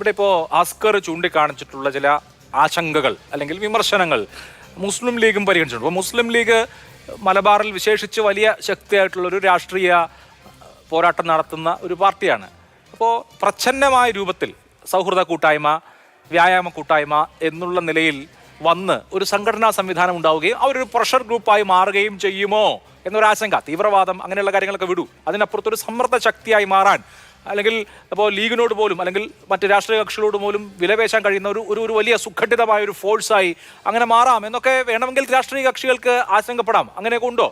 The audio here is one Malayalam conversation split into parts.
ഇവിടെ ഇപ്പോൾ ആസ്കർ ചൂണ്ടിക്കാണിച്ചിട്ടുള്ള ചില ആശങ്കകൾ അല്ലെങ്കിൽ വിമർശനങ്ങൾ മുസ്ലിം ലീഗും പരിഗണിച്ചിട്ടുണ്ട്. അപ്പോൾ മുസ്ലിം ലീഗ് മലബാറിൽ വിശേഷിച്ച് വലിയ ശക്തിയായിട്ടുള്ളൊരു രാഷ്ട്രീയ പോരാട്ടം നടത്തുന്ന ഒരു പാർട്ടിയാണ്. അപ്പോൾ പ്രച്ഛന്നമായ രൂപത്തിൽ സൗഹൃദ കൂട്ടായ്മ, വ്യായാമ കൂട്ടായ്മ എന്നുള്ള നിലയിൽ വന്ന് ഒരു സംഘടനാ സംവിധാനം ഉണ്ടാവുകയും അവരൊരു പ്രഷർ ഗ്രൂപ്പായി മാറുകയും ചെയ്യുമോ എന്നൊരാശങ്ക. തീവ്രവാദം അങ്ങനെയുള്ള കാര്യങ്ങളൊക്കെ വിടൂ, അതിനപ്പുറത്തൊരു സമ്മർദ്ദ ശക്തിയായി മാറാൻ അല്ലെങ്കിൽ അപ്പോൾ ലീഗിനോട് പോലും അല്ലെങ്കിൽ മറ്റ് രാഷ്ട്രീയ കക്ഷികളോട് പോലും വിലപേശാൻ കഴിയുന്ന ഒരു വലിയ സുഘടിതമായ ഒരു ഫോഴ്സായി അങ്ങനെ മാറാം എന്നൊക്കെ വേണമെങ്കിൽ രാഷ്ട്രീയ കക്ഷികൾക്ക് ആശങ്കപ്പെടാം. അങ്ങനെയൊക്കെ ഉണ്ടോ?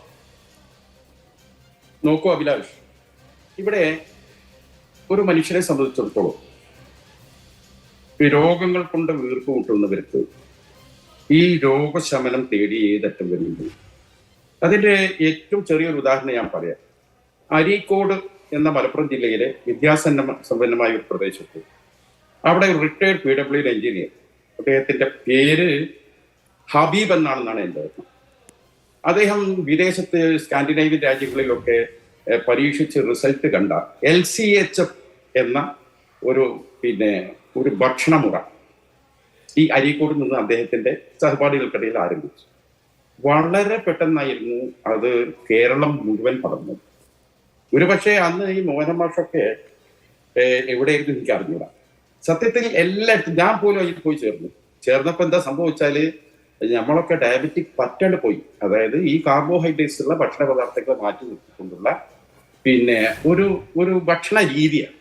നോക്കൂ അഭിലാഷ്, ഇവിടെ ഒരു മനുഷ്യനെ സംബന്ധിച്ചിടത്തോളം ഈ രോഗങ്ങൾ കൊണ്ട് വീർപ്പ് മുട്ടുന്നവർക്ക് ഈ രോഗശമനം തേടി ഏതറ്റം വരുന്നുണ്ട്. അതിന്റെ ഏറ്റവും ചെറിയൊരു ഉദാഹരണം ഞാൻ പറയാം. അരീക്കോട് എന്ന മലപ്പുറം ജില്ലയിലെ വിദ്യാസമ്പന്നമായ ഒരു പ്രദേശത്ത് അവിടെ ഒരു റിട്ടയർഡ് PWD എഞ്ചിനീയർ, അദ്ദേഹത്തിന്റെ പേര് ഹബീബ് എന്നാണെന്നാണ് എൻ്റെ ഓർമ്മ. അദ്ദേഹം വിദേശത്ത് സ്കാൻഡിനേവിയൻ രാജ്യങ്ങളിലൊക്കെ പരീക്ഷിച്ച് റിസൾട്ട് കണ്ട LCHF എന്ന ഒരു ഭക്ഷണമുറ ഈ അരീക്കോട് നിന്ന് അദ്ദേഹത്തിന്റെ സഹപാഠികൾക്കിടയിൽ ആരംഭിച്ചു. വളരെ പെട്ടെന്നായിരുന്നു അത് കേരളം മുഴുവൻ പടർന്നത്. ഒരുപക്ഷെ അന്ന് ഈ മോഹൻ മാഷൊക്കെ എവിടെയായിരുന്നു എനിക്ക് അറിഞ്ഞൂടാ. സത്യത്തിൽ എല്ലായിടത്തും ഞാൻ പോലും അതിൽ പോയി ചേർന്നപ്പോ എന്താ സംഭവിച്ചാല് നമ്മളൊക്കെ ഡയബറ്റിക് പറ്റാണ്ട് പോയി. അതായത് ഈ കാർബോഹൈഡ്രേറ്റ്സ് ഉള്ള ഭക്ഷണ പദാർത്ഥങ്ങൾ മാറ്റി നിർത്തിക്കൊണ്ടുള്ള ഒരു ഭക്ഷണ രീതിയാണ്.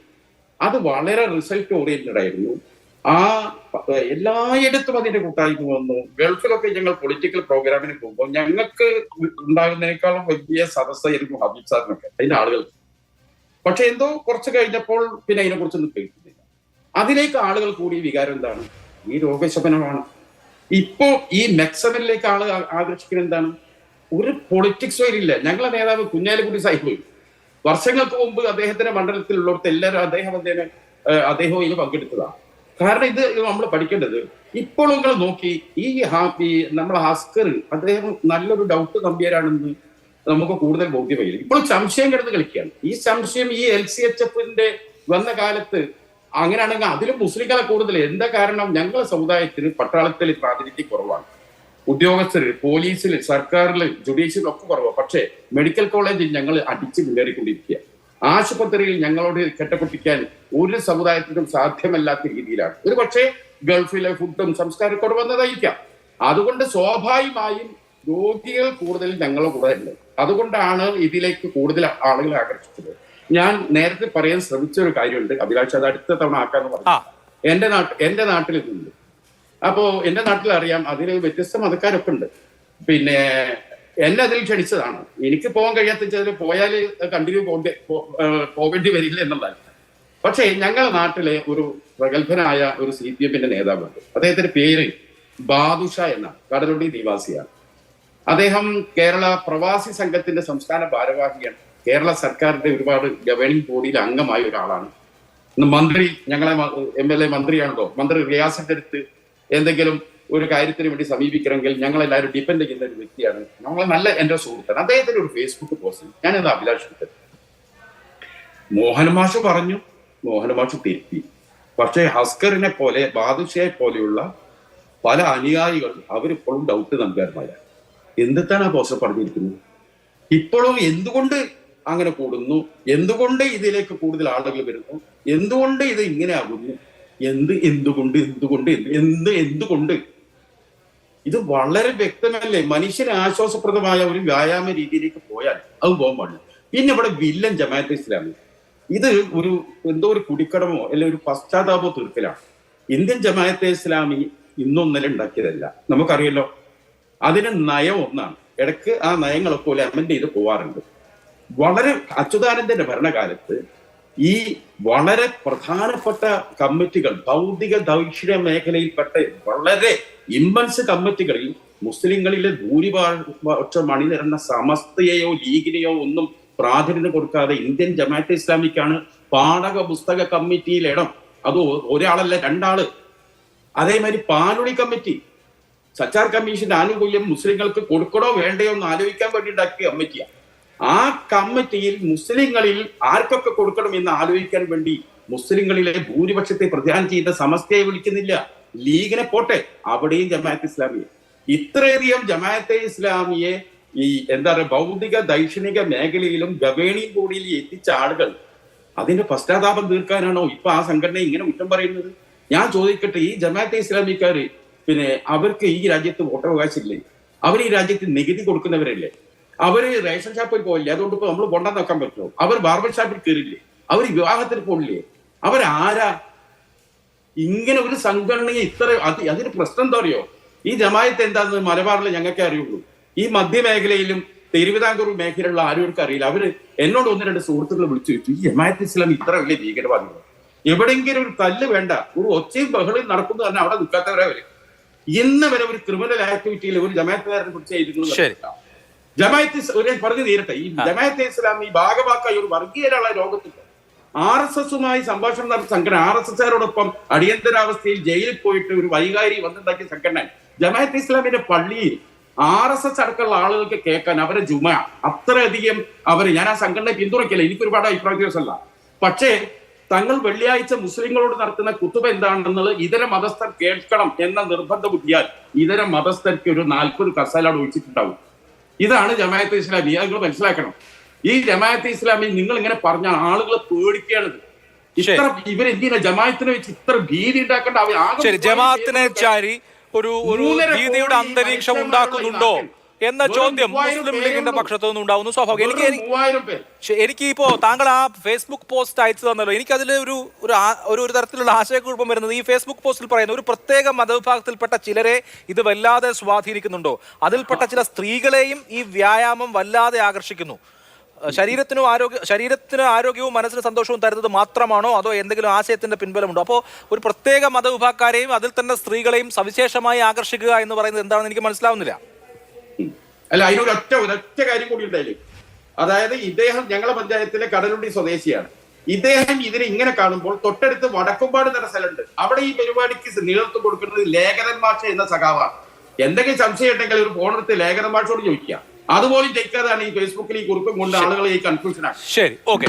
അത് വളരെ റിസൾട്ട് ഓറിയന്റഡ് ആയിരുന്നു. എല്ലായിടത്തും അതിന്റെ കൂട്ടായ്മ വന്നു. ഗൾഫിലൊക്കെ ഞങ്ങൾ പൊളിറ്റിക്കൽ പ്രോഗ്രാമിന് പോകുമ്പോൾ ഞങ്ങൾക്ക് ഉണ്ടാകുന്നതിനേക്കാളും വലിയ സദസ്സായിരുന്നു ഹബീബ് സാറിനൊക്കെ, അതിന്റെ ആളുകൾ. പക്ഷെ എന്തോ കുറച്ച് കഴിഞ്ഞപ്പോൾ പിന്നെ അതിനെ കുറിച്ചൊന്നും കേൾക്കുന്നില്ല. അതിലേക്ക് ആളുകൾ കൂടിയ വികാരം എന്താണ്? ഈ രോഗശമനമാണ്. ഇപ്പോ ഈ മെക്സമിലേക്ക് ആള് ആകർഷിക്കുന്നത് എന്താണ്? ഒരു പൊളിറ്റിക്സ് വരില്ല. ഞങ്ങളെ നേതാവ് കുഞ്ഞാലിക്കുട്ടി സാഹിബ് പോയി വർഷങ്ങൾക്ക് മുമ്പ് അദ്ദേഹത്തിന്റെ മണ്ഡലത്തിലുള്ളവർക്ക് എല്ലാവരും അദ്ദേഹവും ഇതിൽ പങ്കെടുത്തതാണ്. കാരണം ഇത് നമ്മൾ പഠിക്കേണ്ടത് ഇപ്പോൾ നിങ്ങൾ നോക്കി നമ്മളെ ഹസ്കർ അദ്ദേഹം നല്ലൊരു ഡൗട്ട് നമ്പിയരാണെന്ന് നമുക്ക് കൂടുതൽ ബോധ്യമായി. ഇപ്പോൾ സംശയം കിടന്ന് കളിക്കുകയാണ്. ഈ സംശയം ഈ LCHFന്റെ വന്ന കാലത്ത് അങ്ങനെയാണെങ്കിൽ അതിലും മുസ്ലിങ്ങളെ കൂടുതൽ. എന്താ കാരണം? ഞങ്ങളുടെ സമുദായത്തിന് പട്ടാളത്തിൽ പ്രാതിനിധ്യം കുറവാണ്. ഉദ്യോഗസ്ഥര്, പോലീസിൽ, സർക്കാരിൽ, ജുഡീഷ്യൽ ഒക്കെ കുറവാണ്. പക്ഷേ മെഡിക്കൽ കോളേജിൽ ഞങ്ങൾ അടിച്ച് മുന്നേറിക്കൊണ്ടിരിക്കുക. ആശുപത്രിയിൽ ഞങ്ങളോട് കെട്ടപ്പൊട്ടിക്കാൻ ഒരു സമുദായത്തിനും സാധ്യമല്ലാത്ത രീതിയിലാണ്. ഒരു പക്ഷേ ഗൾഫിലെ ഫുഡും സംസ്കാരത്തോട് വന്നതായിരിക്കാം. അതുകൊണ്ട് സ്വാഭാവികമായും രോഗികൾ കൂടുതൽ ഞങ്ങളുടെ കൂടെ ഉണ്ട്. അതുകൊണ്ടാണ് ഇതിലേക്ക് കൂടുതൽ ആളുകളെ ആകർഷിച്ചത്. ഞാൻ നേരത്തെ പറയാൻ ശ്രമിച്ച ഒരു കാര്യമുണ്ട് അഭിലാഷ്, അത് അടുത്ത തവണ ആക്കാന്ന് പറഞ്ഞു. എന്റെ നാട്ടിൽ ഇതുണ്ട്. അപ്പോ എന്റെ നാട്ടിൽ അറിയാം, അതിന് വ്യത്യസ്ത മതക്കാരൊക്കെ ഉണ്ട്. പിന്നെ എന്നെ അതിൽ ക്ഷണിച്ചതാണ്. എനിക്ക് പോകാൻ കഴിയാത്ത പോയാൽ കണ്ടിന്യൂ പോകേണ്ടി വരില്ല എന്നുള്ളതാണ്. പക്ഷേ ഞങ്ങളുടെ നാട്ടിലെ ഒരു പ്രഗത്ഭനായ ഒരു CPMന്റെ നേതാവുണ്ട്. അദ്ദേഹത്തിന്റെ പേര് ബാദുഷ എന്നാണ്. കടലുണ്ടി നിവാസിയാണ്. അദ്ദേഹം കേരള പ്രവാസി സംഘത്തിന്റെ സംസ്ഥാന ഭാരവാഹിയാണ്. കേരള സർക്കാരിന്റെ ഒരുപാട് ഗവേണിംഗ് ബോഡിയിൽ അംഗമായ ഒരാളാണ്. മന്ത്രി, ഞങ്ങളെ MLA മന്ത്രിയാണല്ലോ, മന്ത്രി റിയാസിന്റെ അടുത്ത് എന്തെങ്കിലും ഒരു കാര്യത്തിന് വേണ്ടി സമീപിക്കണമെങ്കിൽ ഞങ്ങളെല്ലാവരും ഡിപ്പെൻഡ് ചെയ്യുന്ന ഒരു വ്യക്തിയാണ്. നമ്മളെ നല്ല എൻ്റെ സുഹൃത്താണ്. അദ്ദേഹത്തിന്റെ ഒരു ഫേസ്ബുക്ക് പോസ്റ്റ് ഞാനിത് അഭിലാഷിച്ചത്. മോഹൻ മാഷ് പറഞ്ഞു, മോഹൻ മാഷ് തിരുത്തി. പക്ഷേ ഹസ്കറിനെ പോലെ, ബാദുഷയെ പോലെയുള്ള പല അനുയായികൾ അവരിപ്പോഴും ഡൗട്ട് നൽകാറുമാരാണ്. എന്താണ് ആ പോസ്റ്റർ പറഞ്ഞിരിക്കുന്നത്? ഇപ്പോഴും എന്തുകൊണ്ട് അങ്ങനെ കൂടുന്നു? എന്തുകൊണ്ട് ഇതിലേക്ക് കൂടുതൽ ആളുകൾ വരുന്നു? എന്തുകൊണ്ട് ഇത് ഇങ്ങനെ ആകുന്നു? എന്തുകൊണ്ട് ഇത് വളരെ വ്യക്തമല്ലേ? മനുഷ്യന് ആശ്വാസപ്രദമായ ഒരു വ്യായാമ രീതിയിലേക്ക് പോയാൽ അത് പോകാൻ പാടില്ല. പിന്നെ ഇവിടെ വില്ലൻ ജമാഅത്തെ ഇസ്ലാമി ഇത് എന്തോ ഒരു കുടിക്കടമോ അല്ലെങ്കിൽ ഒരു പശ്ചാത്താപോ തീർക്കലാണ്. ഇന്ത്യൻ ജമാഅത്തെ ഇസ്ലാമി ഇന്നൊന്നലെ ഉണ്ടാക്കിയതല്ല, നമുക്കറിയല്ലോ. അതിന് നയം ഒന്നാണ്. ഇടയ്ക്ക് ആ നയങ്ങളൊക്കെ പോലെ അമെൻഡ് ചെയ്ത് പോവാറുണ്ട്. വളരെ അച്യുതാനന്ദന്റെ ഭരണകാലത്ത് ഈ വളരെ പ്രധാനപ്പെട്ട കമ്മിറ്റികൾ, ഭൗതിക ദൗത്യ മേഖലയിൽപ്പെട്ട വളരെ ഇമ്മൻസ് കമ്മിറ്റികളിൽ മുസ്ലിങ്ങളിലെ ഭൂരിപക്ഷം അണിനിരന്ന സമസ്തയെയോ ലീഗിനെയോ ഒന്നും പ്രാധാന്യം കൊടുക്കാതെ ഇന്ത്യൻ ജമാഅത്തെ ഇസ്ലാമിക്കാണ് പാഠക പുസ്തക കമ്മിറ്റിയിൽ ഇടം. അത് ഒരാളല്ല, രണ്ടാള്. അതേമാതിരി പാലുളി കമ്മിറ്റി, സച്ചാർ കമ്മീഷന്റെ ആനുകൂല്യം മുസ്ലിങ്ങൾക്ക് കൊടുക്കണോ വേണ്ടയോ എന്ന് ആലോചിക്കാൻ വേണ്ടി ഉണ്ടാക്കിയ കമ്മിറ്റിയാണ്. ആ കമ്മിറ്റിയിൽ മുസ്ലിങ്ങളിൽ ആർക്കൊക്കെ കൊടുക്കണം എന്ന് ആലോചിക്കാൻ വേണ്ടി മുസ്ലിങ്ങളിലെ ഭൂരിപക്ഷത്തെ പ്രതിദാനം ചെയ്യുന്ന സമസ്തയെ വിളിക്കുന്നില്ല. ലീഗിനെ പോട്ടെ, അവിടെയും ജമാഅത്ത് ഇസ്ലാമിയെ. ഇത്രയധികം ജമാഅത്തെ ഇസ്ലാമിയെ ഈ എന്താ പറയുക ഭൗതിക ദൈക്ഷണിക മേഖലയിലും ഗവേണിംഗ് ബോഡിയിൽ എത്തിച്ച ആളുകൾ അതിന്റെ പശ്ചാത്താപം തീർക്കാനാണോ ഇപ്പൊ ആ സംഘടന ഇങ്ങനെ കുറ്റം പറയുന്നത്? ഞാൻ ചോദിക്കട്ടെ, ഈ ജമാഅത്തെ ഇസ്ലാമിക്കാര് പിന്നെ അവർക്ക് ഈ രാജ്യത്ത് വോട്ടവകാശമില്ലേ? അവർ ഈ രാജ്യത്ത് നികുതി കൊടുക്കുന്നവരല്ലേ? അവര് റേഷൻ ഷാപ്പിൽ പോയില്ലേ? അതുകൊണ്ട് ഇപ്പൊ നമ്മൾ കൊണ്ടുവന്ന് നോക്കാൻ പറ്റുമോ? അവർ ബാർബർ ഷാപ്പിൽ കയറില്ലേ? അവർ വിവാഹത്തിന് പോയില്ലേ? അവരാരാ? ഇങ്ങനെ ഒരു സംഘടനയെ ഇത്ര അതിന് പ്രശ്നം എന്താ അറിയോ? ഈ ജമാഅത്ത് എന്താണെന്ന് മലബാറിൽ ഞങ്ങൾക്കേ അറിയുള്ളൂ. ഈ മധ്യമേഖലയിലും തിരുവിതാംകൂർ മേഖലയിലുള്ള ആരും അറിയില്ല. അവര് എന്നോട് 1-2 സുഹൃത്തുക്കൾ വിളിച്ചു ചോദിച്ചു, ഈ ജമാഅത്ത് ഇസ്ലാം ഇത്ര വലിയ ഭീകരവാദികൾ, എവിടെയെങ്കിലും ഒരു തല്ല് വേണ്ട, ഒരു ഒച്ചയും ബഹളയും നടക്കുന്നു പറഞ്ഞാൽ അവിടെ നിൽക്കാത്തവരെ അവര്. ഇന്ന് വരെ ഒരു ക്രിമിനൽ ആക്ടിവിറ്റിയിൽ ഒരു ജമാഅത്തുകാരനെ കുറിച്ച് എഴുതുന്നത് ജമാഅത്ത് പറഞ്ഞു തീരട്ടെ. ഈ ജമാഅത്തെ ഇസ്ലാം ഈ ഭാഗമാക്കായി ഒരു വർഗീയരാള ലോകത്തില്ല. RSSുമായി സംഭാഷണം നടത്തിയ സംഘടന, RSSകാരോടൊപ്പം അടിയന്തരാവസ്ഥയിൽ ജയിലിൽ പോയിട്ട് ഒരു വൈകാരി വന്നുണ്ടാക്കിയ സംഘടന ജമാഅത്തെ ഇസ്ലാമിന്റെ പള്ളിയിൽ RSS അടക്കമുള്ള ആളുകൾക്ക് കേൾക്കാൻ അവരെ ജുമ അത്രയധികം ഞാൻ ആ സംഘടനയെ പിന്തുണയ്ക്കില്ല, എനിക്ക് ഒരുപാട് അഭിപ്രായ വ്യത്യാസമല്ല. പക്ഷേ തങ്ങൾ വെള്ളിയാഴ്ച മുസ്ലിങ്ങളോട് നടത്തുന്ന കുത്തുബ എന്താണെന്നുള്ളത് ഇതര മതസ്ഥർ കേൾക്കണം എന്ന നിർബന്ധ ബുദ്ധിയാൽ ഇതര മതസ്ഥർക്ക് ഒരു 40 കസാലാണ് ഒഴിച്ചിട്ടുണ്ടാവും. ഇതാണ് ജമാഅത്തെ ഇസ്ലാമി. നിങ്ങൾ മനസ്സിലാക്കണം. ഈ ജമാഅത്തെ ഇസ്ലാമി നിങ്ങൾ ഇങ്ങനെ പറഞ്ഞ ആളുകളെ പേടിക്കുകയാണിത്. ഇത്ര ഇവരെന്തിനാ ജമാഅത്തിനെ വെച്ച് ഇത്ര ഭീതി ഉണ്ടാക്കേണ്ട? ജമാഅത്തിനെ ചാരി ഒരു ഭീതിയുടെ അന്തരീക്ഷം ഉണ്ടാക്കുന്നുണ്ടോ എന്ന ചോദ്യം മുസ്ലിം ലീഗിന്റെ പക്ഷത്തു നിന്ന് ഉണ്ടാവുന്നു. സ്വാഭാവികം. എനിക്ക് ഇപ്പോ താങ്കൾ ആ ഫേസ്ബുക്ക് പോസ്റ്റ് അയച്ചു തന്നല്ലോ, എനിക്കതിൽ ഒരു തരത്തിലുള്ള ആശയക്കുഴപ്പം വരുന്നത് ഈ ഫേസ്ബുക്ക് പോസ്റ്റിൽ പറയുന്ന ഒരു പ്രത്യേക മതവിഭാഗത്തിൽപ്പെട്ട ചിലരെ ഇത് വല്ലാതെ സ്വാധീനിക്കുന്നുണ്ടോ? അതിൽപ്പെട്ട ചില സ്ത്രീകളെയും ഈ വ്യായാമം വല്ലാതെ ആകർഷിക്കുന്നു. ശരീരത്തിന് ആരോഗ്യവും മനസ്സിന് സന്തോഷവും തരുന്നത് മാത്രമാണോ, അതോ എന്തെങ്കിലും ആശയത്തിന്റെ പിൻബലമുണ്ടോ? അപ്പോൾ ഒരു പ്രത്യേക മതവിഭാഗക്കാരെയും അതിൽ തന്നെ സ്ത്രീകളെയും സവിശേഷമായി ആകർഷിക്കുക എന്ന് പറയുന്നത് എന്താണെന്ന് എനിക്ക് മനസ്സിലാവുന്നില്ല. അല്ല, അതിനൊരൊറ്റ കാര്യം കൂടി ഉണ്ടായില്ലേ? അതായത് ഇദ്ദേഹം ഞങ്ങളെ പഞ്ചായത്തിലെ കടലുണ്ടി സ്വദേശിയാണ്. ഇദ്ദേഹം ഇതിനെ ഇങ്ങനെ കാണുമ്പോൾ തൊട്ടടുത്ത് വടക്കുംപാട് എന്ന സ്ഥലമുണ്ട്. അവിടെ ഈ പരിപാടിക്ക് നേതൃത്വം കൊടുക്കുന്നത് ലേഖനൻ മാഷ എന്ന സഖാവാണ്. എന്തെങ്കിലും സംശയം ഉണ്ടെങ്കിൽ ഒരു ഫോണെടുത്ത് ലേഖനൻ മാഷോട് ചോദിക്കുക. അതുപോലും ജയിക്കാതാണ് ഈ ഫേസ്ബുക്കിൽ ഈ കുറിപ്പും കൊണ്ട് ആളുകളെ ഈ കൺഫ്യൂഷൻ ആണ്. ശരി, ഓക്കെ.